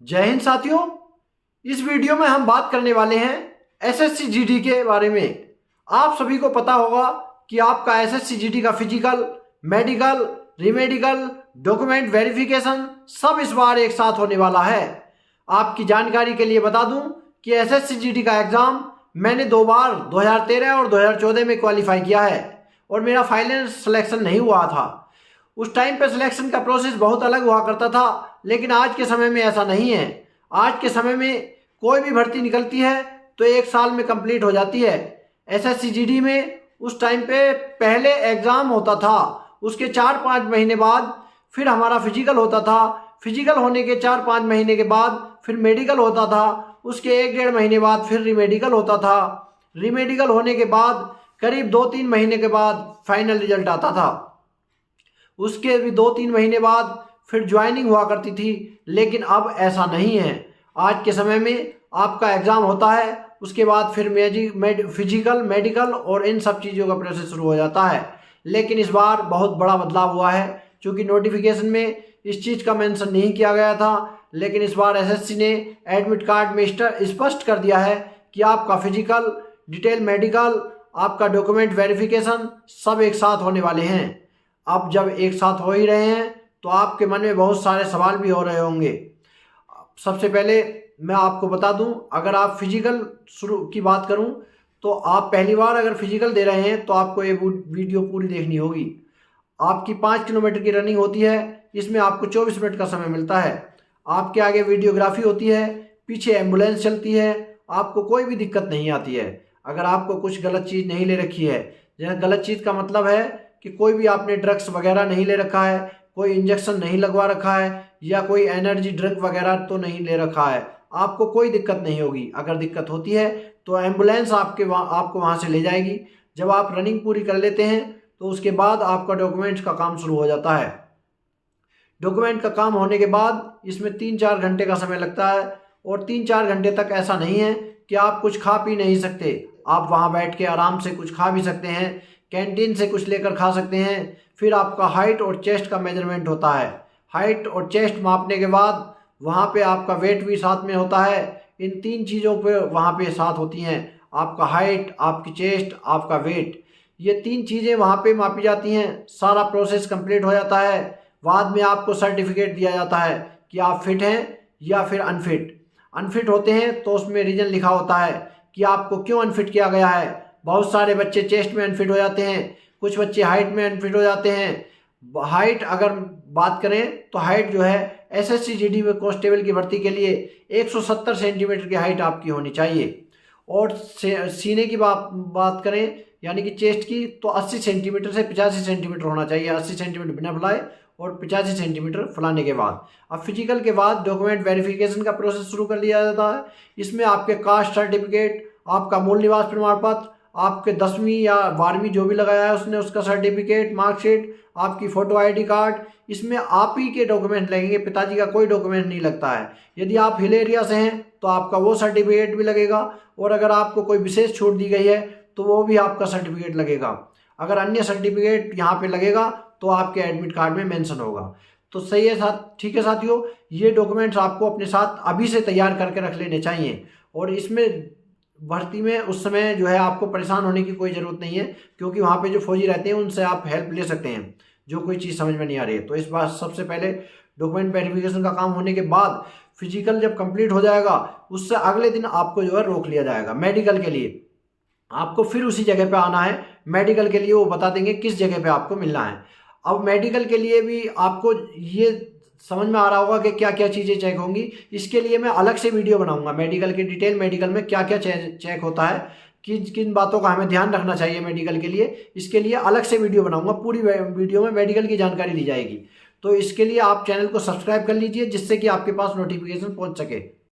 जय हिंद साथियों। इस वीडियो में हम बात करने वाले हैं एसएससी जीडी के बारे में। आप सभी को पता होगा कि आपका एसएससी जीडी का physical, medical, re-medical, document verification सब इस बार एक साथ होने वाला है। आपकी जानकारी के लिए बता दूं कि एसएससी जीडी का एग्जाम मैंने 2 बार 2013 और 2014 में क्वालिफाई किया है और मेरा फाइनल सिलेक्शन नहीं हुआ था। उस टाइम पे सिलेक्शन का प्रोसेस बहुत अलग हुआ करता था, लेकिन आज के समय में ऐसा नहीं है। आज के समय में कोई भी भर्ती निकलती है तो 1 साल में कंप्लीट हो जाती है। एसएससी जीडी में उस टाइम पे पहले एग्ज़ाम होता था, उसके 4-5 महीने बाद फिर हमारा फिजिकल होता था। फिजिकल होने के 4-5 महीने के बाद फिर मेडिकल होता था, उसके 1-1.5 महीने बाद फिर रीमेडिकल होता था। रीमेडिकल होने के बाद करीब 2-3 महीने के बाद फाइनल रिजल्ट आता था। उसके भी 2-3 महीने बाद फिर ज्वाइनिंग हुआ करती थी, लेकिन अब ऐसा नहीं है। आज के समय में आपका एग्ज़ाम होता है, उसके बाद फिर फिजिकल, मेडिकल और इन सब चीज़ों का प्रोसेस शुरू हो जाता है। लेकिन इस बार बहुत बड़ा बदलाव हुआ है, क्योंकि नोटिफिकेशन में इस चीज़ का मेंशन नहीं किया गया था, लेकिन इस बार एसएससी ने एडमिट कार्ड में स्पष्ट कर दिया है कि आपका फिजिकल, डिटेल मेडिकल, आपका डॉक्यूमेंट वेरिफिकेशन सब एक साथ होने वाले हैं। अब जब एक साथ हो ही रहे हैं तो आपके मन में बहुत सारे सवाल भी हो रहे होंगे। सबसे पहले मैं आपको बता दूं, अगर आप फिजिकल शुरू की बात करूं तो आप पहली बार अगर फिजिकल दे रहे हैं तो आपको ये वीडियो पूरी देखनी होगी। आपकी 5 किलोमीटर की रनिंग होती है, इसमें आपको 24 मिनट का समय मिलता है। आपके आगे वीडियोग्राफी होती है, पीछे एम्बुलेंस चलती है, आपको कोई भी दिक्कत नहीं आती है। अगर आपको कुछ गलत चीज़ नहीं ले रखी है, यह गलत चीज़ का मतलब है कि कोई भी आपने ड्रग्स वगैरह नहीं ले रखा है, कोई इंजेक्शन नहीं लगवा रखा है, या कोई एनर्जी ड्रिंक वगैरह तो नहीं ले रखा है, आपको कोई दिक्कत नहीं होगी। अगर दिक्कत होती है तो एम्बुलेंस आपको वहाँ से ले जाएगी। जब आप रनिंग पूरी कर लेते हैं तो उसके बाद आपका डॉक्यूमेंट्स का काम शुरू हो जाता है। डॉक्यूमेंट का काम होने के बाद इसमें 3-4 घंटे का समय लगता है, और 3-4 घंटे तक ऐसा नहीं है कि आप कुछ खा पी नहीं सकते। आप वहाँ बैठ के आराम से कुछ खा भी सकते हैं, कैंटीन से कुछ लेकर खा सकते हैं। फिर आपका हाइट और चेस्ट का मेजरमेंट होता है। हाइट और चेस्ट मापने के बाद वहाँ पे आपका वेट भी साथ में होता है। इन 3 चीज़ों पे वहाँ पे साथ होती हैं, आपका हाइट, आपकी चेस्ट, आपका वेट। ये 3 चीज़ें वहाँ पे मापी जाती हैं। सारा प्रोसेस कंप्लीट हो जाता है। बाद में आपको सर्टिफिकेट दिया जाता है कि आप फिट हैं या फिर अनफिट। अनफिट होते हैं तो उसमें रीज़न लिखा होता है कि आपको क्यों अनफिट किया गया है। बहुत सारे बच्चे चेस्ट में अनफिट हो जाते हैं, कुछ बच्चे हाइट में अनफिट हो जाते हैं। हाइट अगर बात करें तो हाइट जो है एसएससी जीडी में कांस्टेबल की भर्ती के लिए 170 सेंटीमीटर की हाइट आपकी होनी चाहिए। और सीने की बात करें यानी कि चेस्ट की, तो 80 सेंटीमीटर से 85 सेंटीमीटर होना चाहिए। 80 सेंटीमीटर बिना फुलाए और 85 सेंटीमीटर फुलाने के बाद। अब फिजिकल के बाद डॉक्यूमेंट वेरिफिकेशन का प्रोसेस शुरू कर लिया जाता है। इसमें आपके कास्ट सर्टिफिकेट, आपका मूल निवास प्रमाण पत्र, आपके 10वीं या 12वीं जो भी लगाया है उसने उसका सर्टिफिकेट, मार्कशीट, आपकी फ़ोटो आईडी कार्ड, इसमें आप ही के डॉक्यूमेंट लगेंगे। पिताजी का कोई डॉक्यूमेंट नहीं लगता है। यदि आप हिल एरिया से हैं तो आपका वो सर्टिफिकेट भी लगेगा, और अगर आपको कोई विशेष छूट दी गई है तो वो भी आपका सर्टिफिकेट लगेगा। अगर अन्य सर्टिफिकेट यहाँ पे लगेगा तो आपके एडमिट कार्ड में मेंशन होगा। तो सही है ठीक है साथियों, ये डॉक्यूमेंट्स आपको अपने साथ अभी से तैयार करके रख लेने चाहिए। और इसमें भर्ती में उस समय जो है आपको परेशान होने की कोई ज़रूरत नहीं है, क्योंकि वहाँ पे जो फौजी रहते हैं उनसे आप हेल्प ले सकते हैं जो कोई चीज़ समझ में नहीं आ रही है। तो इस बार सबसे पहले डॉक्यूमेंट वेरिफिकेशन का काम होने के बाद फिजिकल जब कंप्लीट हो जाएगा, उससे अगले दिन आपको जो है रोक लिया जाएगा। मेडिकल के लिए आपको फिर उसी जगह पे आना है। मेडिकल के लिए वो बता देंगे किस जगह पे आपको मिलना है। अब मेडिकल के लिए भी आपको ये समझ में आ रहा होगा कि क्या क्या चीज़ें चेक होंगी। इसके लिए मैं अलग से वीडियो बनाऊंगा। मेडिकल के डिटेल मेडिकल में क्या क्या चेक होता है, किन किन बातों का हमें ध्यान रखना चाहिए मेडिकल के लिए, इसके लिए अलग से वीडियो बनाऊंगा। पूरी वीडियो में मेडिकल की जानकारी दी जाएगी। तो इसके लिए आप चैनल को सब्सक्राइब कर लीजिए, जिससे कि आपके पास नोटिफिकेशन पहुंच सके।